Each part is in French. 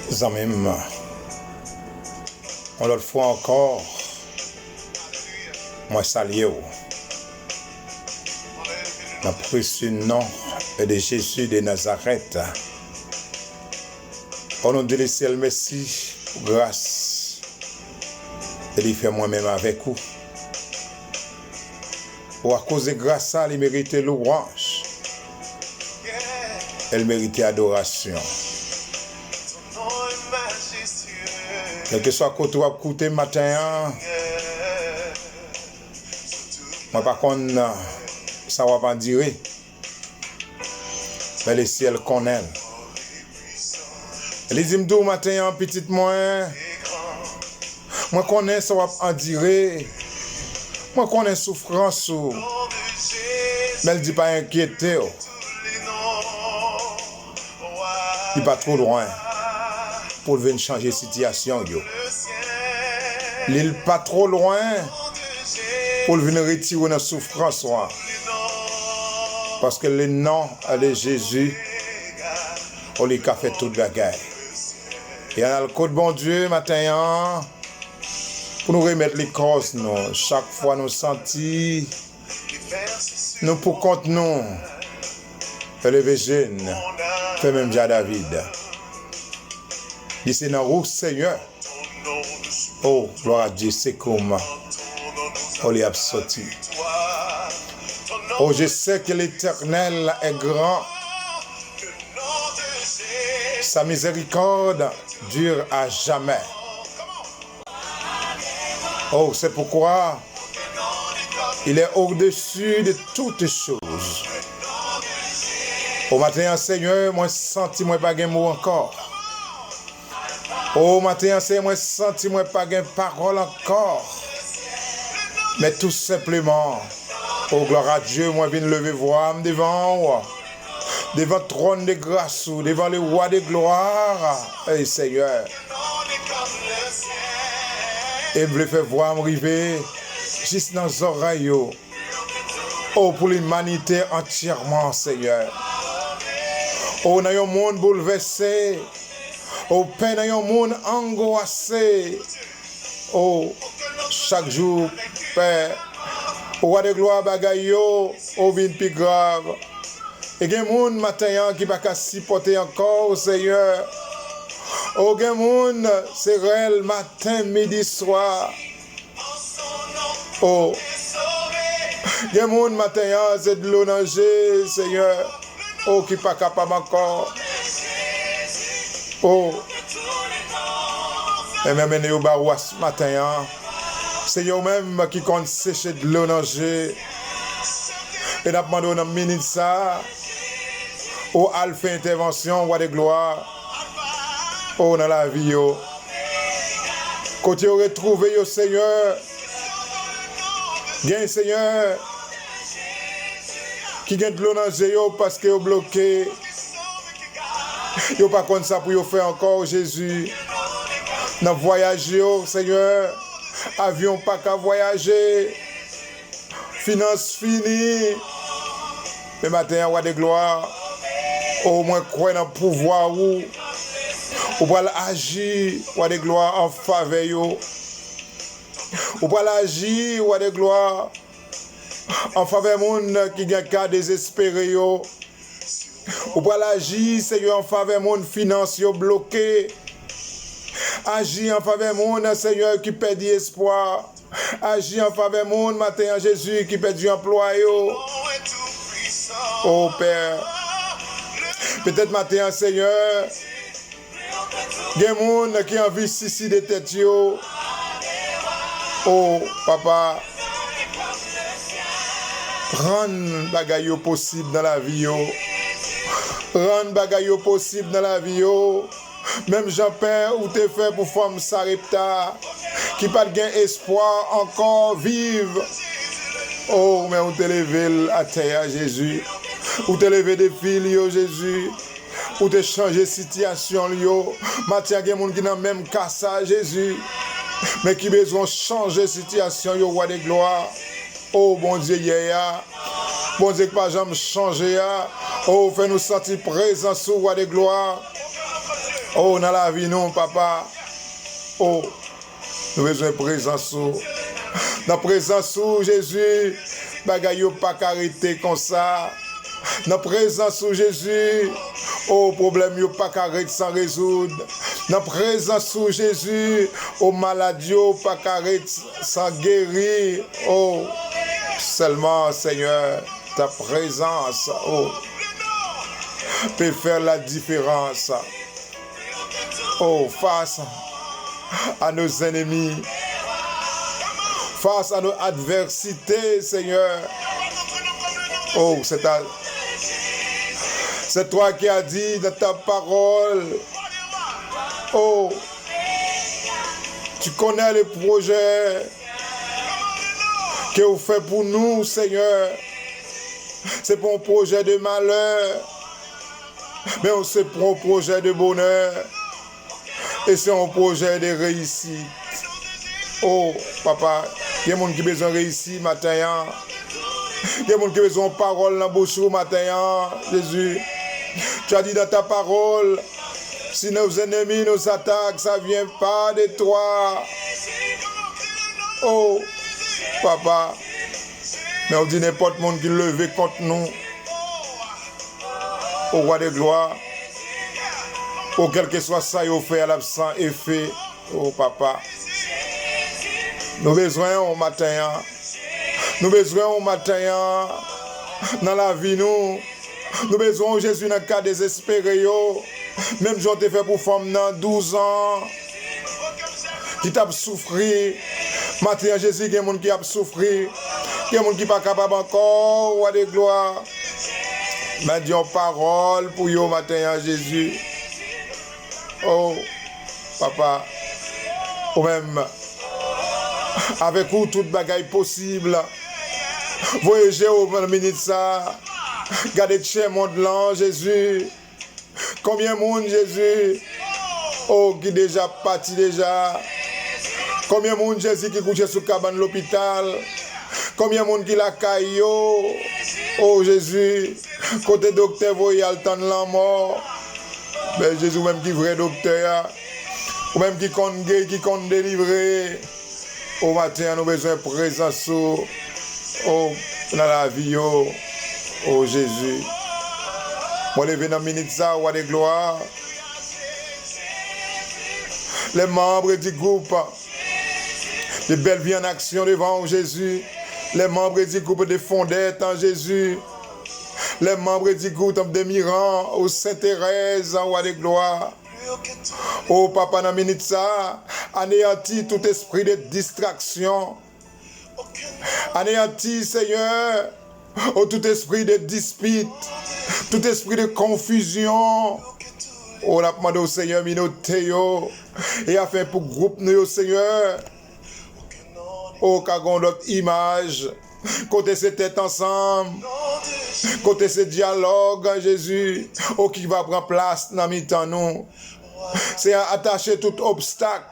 Zamim, on l'autre fois encore, moi saluer le précieux nom de Jésus de Nazareth. On nous dit le ciel merci, grâce, et il fait moi-même avec vous. Ou à cause de grâce, ça, il mérite louange. Elle mérite adoration. Quel que soit côté ou à côté matin, moi par contre, ça va pas dire, mais le ciel connaît. Les dit m'dou matin, petit moi connais ça va en dire, moi connais souffrance, mais elle dit pas inquiéter, il pas trop loin. Pour venir changer la situation. Il pas trop loin pour venir retirer notre souffrance. Parce que le nom de Jésus, on lui a fait toute la guerre. Et on a le code bon Dieu matin pour nous remettre les causes. Chaque fois nous sentir, nous pour compte nous, élever jeune, fait même déjà David. C'est dans roue Seigneur. Oh, gloire à Dieu, c'est comme on les a sorti. Oh, je sais que l'Éternel est grand. Sa miséricorde dure à jamais. Oh, c'est pourquoi il est au-dessus de toutes choses. Au matin, Seigneur, moi senti moi pas de mot encore. Oh, matin, c'est moi senti moi pas de parole encore. Mais tout simplement, oh gloire à Dieu, moi viens lever voir devant le trône de grâce, devant le roi de gloire, hey Seigneur. Et me faire voir m'arriver juste dans les oreilles. Oh, pour l'humanité entièrement, Seigneur. Oh, dans un monde bouleversé. Oh, peine dans un monde angoissé. Oh, chaque jour, Père, au roi de gloire, bagayo, au vin plus grave. Et il y a des gens matin qui ne peuvent pas supporter encore, Seigneur. Oh, il y a des gens, c'est réel, matin, midi, soir. Oh, il y a des gens matin, c'est de l'eau nager, Seigneur. Oh, qui ne sont pas capables encore. Oh, et même au barois ce matin, c'est eux-mêmes qui comptent sécher de l'eau nager. Et nous demandons une minute ça, au alpha intervention, roi de gloire, oh, dans la vie. Quand tu aurais trouvé au Seigneur, bien Seigneur, qui gagne de l'eau nager parce qu'il est bloqué. Yo pas comme ça pour yo faire encore Jésus. Dans voyage Seigneur, avion pas qu'à voyager. Finance fini. Le matin roi de gloire. Au moins croire dans le pouvoir ou pour agir roi de gloire en faveur yo. Ou pour agir roi de gloire en faveur monde qui gagne cas désespéré yo. Ou pour agir, Seigneur, en faveur de mon financier bloqué. Agir en faveur de mon Seigneur qui perd espoir. Agir en faveur de mon matin Jésus qui perd du emploi. Oh Père. Peut-être matin, Seigneur. Il y a des gens qui ont envie de suicider de tête. Oh Papa. Rendre bagaille possible dans la vie. Rendre bagaille possible dans la vie. Même Jean-Père, où t'es fait pour femme Sarepta, qui pas de espoir encore vivre. Oh, mais où t'es levé à terre, Jésus. Où t'es levé des filles, Jésus. Où t'es changé situation, yo. Matin, il y a des gens qui n'ont même qu'à ça, Jésus. Mais qui besoin changer situation, yo, roi de gloire. Oh, bon Dieu, yeah. Bon Dieu, que pas jamais changer. Oh, fais-nous sentir présent sous roi de gloire. Oh, dans la vie, nous, papa. Oh, nous avons besoin de présence. Dans la présence, Jésus, bagay yo pas arrêté comme ça. Dans la présence, Jésus, oh, problème yo pas arrêté sans résoudre. Dans la présence, Jésus, oh, maladie yo pas arrêté sans guérir. Oh, seulement, Seigneur, ta présence, oh, peut faire la différence. Oh, face à nos ennemis, face à nos adversités, Seigneur. Oh, c'est toi qui as dit dans ta parole. Oh, tu connais les projets que vous faites pour nous, Seigneur. C'est pour un projet de malheur, mais c'est pour un projet de bonheur. Et c'est un projet de réussite. Oh, papa, il y a des gens qui ont besoin de réussir matin. Il y a des gens qui ont besoin de parole dans la bouche matin. Jésus, tu as dit dans ta parole, si nos ennemis nous attaquent, ça ne vient pas de toi. Oh, papa, mais on dit n'importe monde qui levé contre nous. Au roi de gloire. Oh, quel que soit ça, il fait à l'absent effet. Oh, papa. Nous besoin au matin. Nous besoin au matin. Dans la vie, nous. Nous besoin Jésus dans le cas désespéré. Même si on te fait pour femme dans 12 ans. Qui t'a souffert. Matin, Jésus, il y a des gens qui a souffert. Il y a des gens qui ne sont pas capables encore. Roi de gloire. Mais dis en parole pour vous matin, Jésus. Oh, papa, ou même, avec vous, toute bagaille possible. Voyagez au minute ça. Gardez chez monde là, Jésus. Combien de monde, Jésus? Oh, qui déjà parti déjà. Combien de monde, Jésus, qui couche sous cabane de l'hôpital. Combien de monde qui la caille. Oh, Jésus. Côté docteur, voyez, le temps de la mort. Mais Jésus, même qui est vrai docteur, ou même qui compte guérir, qui compte délivrer. Au matin, nous avons besoin de présence. Oh, dans la vie, oh Jésus. Moi, je vais dans la minute, ça, roi de gloire. Les membres du groupe de Belle Vie en Action devant Jésus. Les membres du groupe de Fondette en Jésus. Les membres du groupe de Miran, au Sainte-Thérèse, en roi de gloire. Oh, papa, dans la minute, ça, anéantis tout esprit de distraction. Anéantis, Seigneur, oh, tout esprit de dispute, tout esprit de confusion. Oh, la demande au Seigneur, Minoteo, et afin pour groupe, nous, Seigneur. Oh, qu'agon notre image, côté ces têtes ensemble. Côté ce dialogue, Jésus, oh, qui va prendre place dans mi-temps nous. C'est attacher tout obstacle,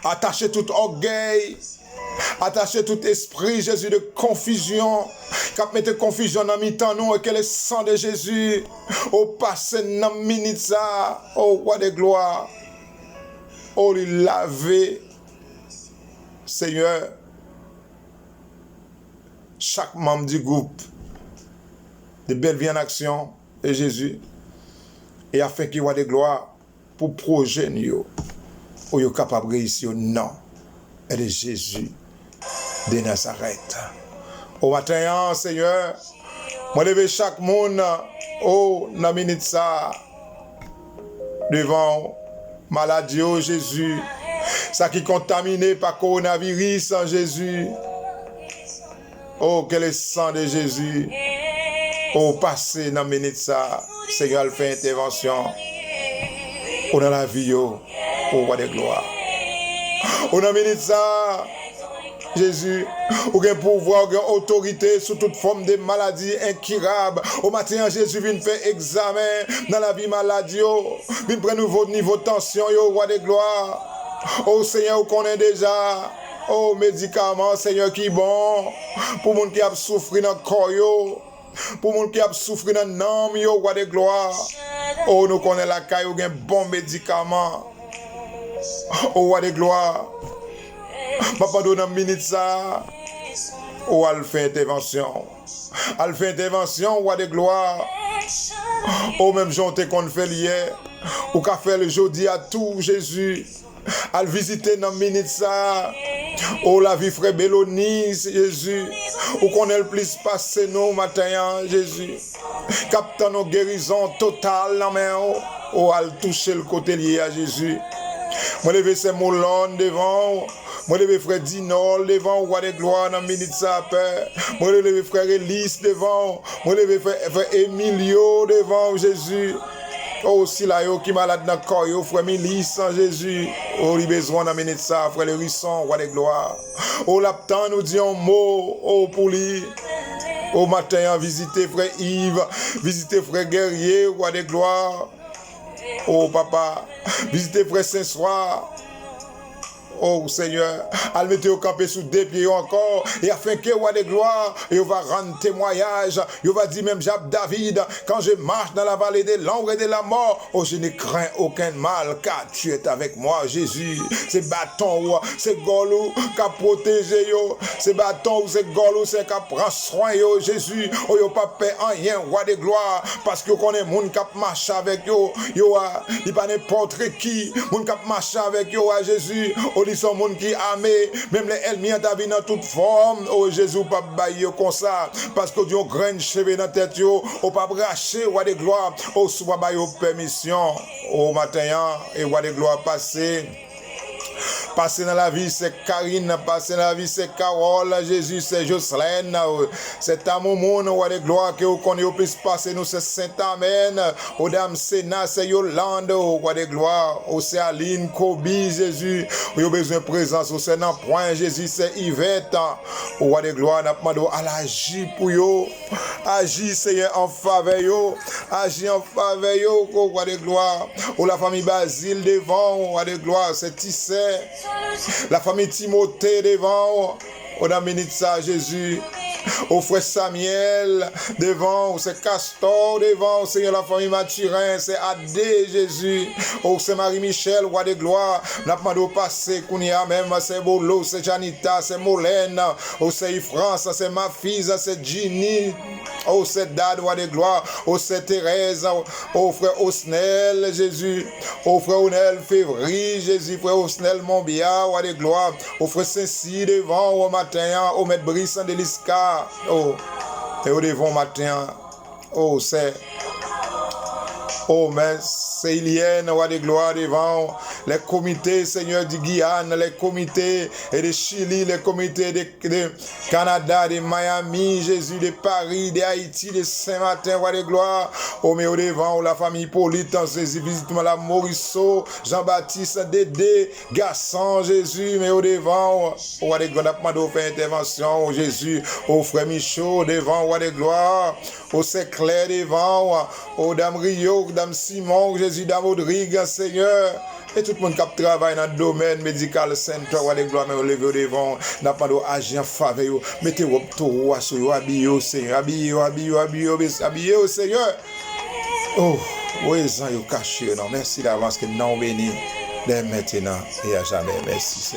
attacher tout orgueil, attacher tout esprit, Jésus, de confusion. Quand mette confusion dans mi-temps nous, et que le sang de Jésus, oh, passe dans minute ça, oh, roi de gloire, oh, lui laver, Seigneur, chaque membre du groupe de Belle Vie en Action de Jésus, et afin qu'il y ait de gloire pour projet nous, où nous sommes capables de réussir au nom de Jésus de Nazareth. Au matin, Seigneur, moi lever chaque monde, oh, dans la minute ça, devant maladie, oh Jésus, ça qui est contaminé par coronavirus en Jésus. Oh, quel est le sang de Jésus. Oh, passez dans la minute ça, Seigneur, fait intervention. Oh, dans la vie, oh, roi de gloire. Oh, dans la minute ça, Jésus, ou un pouvoir, ou une autorité sur toute forme de maladie incurable. Au matin, Jésus vient faire examen dans la vie maladie. Vient prendre nouveau niveau de tension, roi de gloire. Oh Seigneur, vous connaissez déjà. Oh, médicaments, Seigneur, qui est bon. Pour les gens qui ont souffert dans le corps, pour les gens qui ont souffert dans l'âme, roi de gloire. Oh, nous connaissons la caille, ou un bon médicament. Oh, roi de gloire. Papa, donne une minute ça. Oh, elle fait intervention. Elle fait intervention, roi de gloire. Oh, même Jean te qu'on fait hier. Ou qu'a fait le jeudi à tout, Jésus. Elle visiter dans minute ça. Oh, la vie frère Bélonie, Jésus. Ou qu'on ait le plus passé nous matin, Jésus. Captant nos guérisons totales, la main. Oh, elle touche le côté lié à Jésus. Moi, levé ces moulons devant. Moi, levé frère Dinol devant, roi de gloire, dans minute ça, Père. Moi, levé frère Elise devant. Moi, levé frère Emilio devant, Jésus. Oh, si la yo qui malade dans le corps, yo, frère Milice en Jésus. Oh, il besoin d'amener ça, frère le Risson, roi de gloire. Oh, l'aptan nous dit un mot, oh, pour lui. Au matin, visiter frère Yves, visiter frère Guerrier, roi de gloire. Oh, papa, visiter frère Saint-Soir. Oh Seigneur, elle mette au campé sous deux pieds encore, et afin que roi de gloire, et on va rendre témoignage, et on va dire même Jab David, quand je marche dans la vallée de l'ombre et de la mort, oh je ne crains aucun mal, car tu es avec moi, Jésus. C'est bâton, c'est golou qui a protégé yo, c'est bâton, c'est golou, c'est qui prend soin yo, Jésus. Oh yo pas paix en rien, roi de gloire, parce que connaît moun qui marche avec yo, il pas n'importe qui, moun qui marche avec yo, à Jésus. Ils sont monde qui amé, même les ennemis ont dans toute forme. Oh Jésus, pas bailler comme ça, parce que Dieu grain cheveux dans tête yo, oh pas bracher roi de gloire, oh soit bailler permission. Au matin et roi de gloire passer. Passer dans la vie, c'est Karine. Passer dans la vie, c'est Carole. Jésus, c'est Jocelyne. C'est ta maman, roi de gloire, que vous connaissez au plus passer. Nous, c'est Saint-Amen. Au dame Sénat, c'est Yolande, roi de gloire. C'est Aline, Kobe, Jésus. Vous avez besoin de présence. C'est dans point, Jésus, c'est Yvette. Roi de gloire, n'a pas demandé à l'agir pour vous. Agis, Seigneur, en faveur. Agis en faveur, roi de gloire. Ou la famille Basile devant, roi de gloire, c'est Tissé. La famille Timothée devant, on a béni ça Jésus. Au frère Samuel devant, c'est Castor devant, Seigneur la famille Mathurin, c'est Adé Jésus. Oh c'est Marie-Michel, roi de gloire. N'a pas de passé, Kounia même, c'est Bolo, c'est Janita, c'est Molène. Oh c'est France, c'est ma fille, c'est Ginny. Oh c'est Dad, roi de gloire. Oh c'est Thérèse. Oh frère Osnel, Jésus. Oh frère Onel Février, Jésus. Frère Osnel Montbia, roi de gloire. Oh frère Saint-Cy devant, au matin. Oh maître Brisson de l'Isca. Oh, et au devant matin, oh, c'est, oh, mais c'est Ilienne, roi de gloire devant, les comités, Seigneur du Guyane, les comités et de Chili, les comités de Canada, de Miami, Jésus, de Paris, de Haïti, de Saint-Martin, roi de gloire, oh, mais au devant, la famille Polite, Jésus, visite-moi la Morisseau, Jean-Baptiste, Dédé, Gasson, Jésus, mais au devant, roi de gloire, n'a pas fait intervention, oh, Jésus, oh, frère Michaud, devant, roi de gloire, oh, c'est Claire devant, oh, Dame Rio, Dame Simon, Jésus, Dame Rodrigue, Seigneur, et tout le monde qui travaille dans le domaine médical, Saint-Toi, roi de gloire, mais au lever devant, n'a pas d'agir en faveur, mettez-vous tout roi sur vous, habillez-vous, Seigneur, habillez-vous, Seigneur. Oh, oui, ça, vous cachez, non, merci d'avance que nous bénis, dès maintenant et à jamais, merci, Seigneur.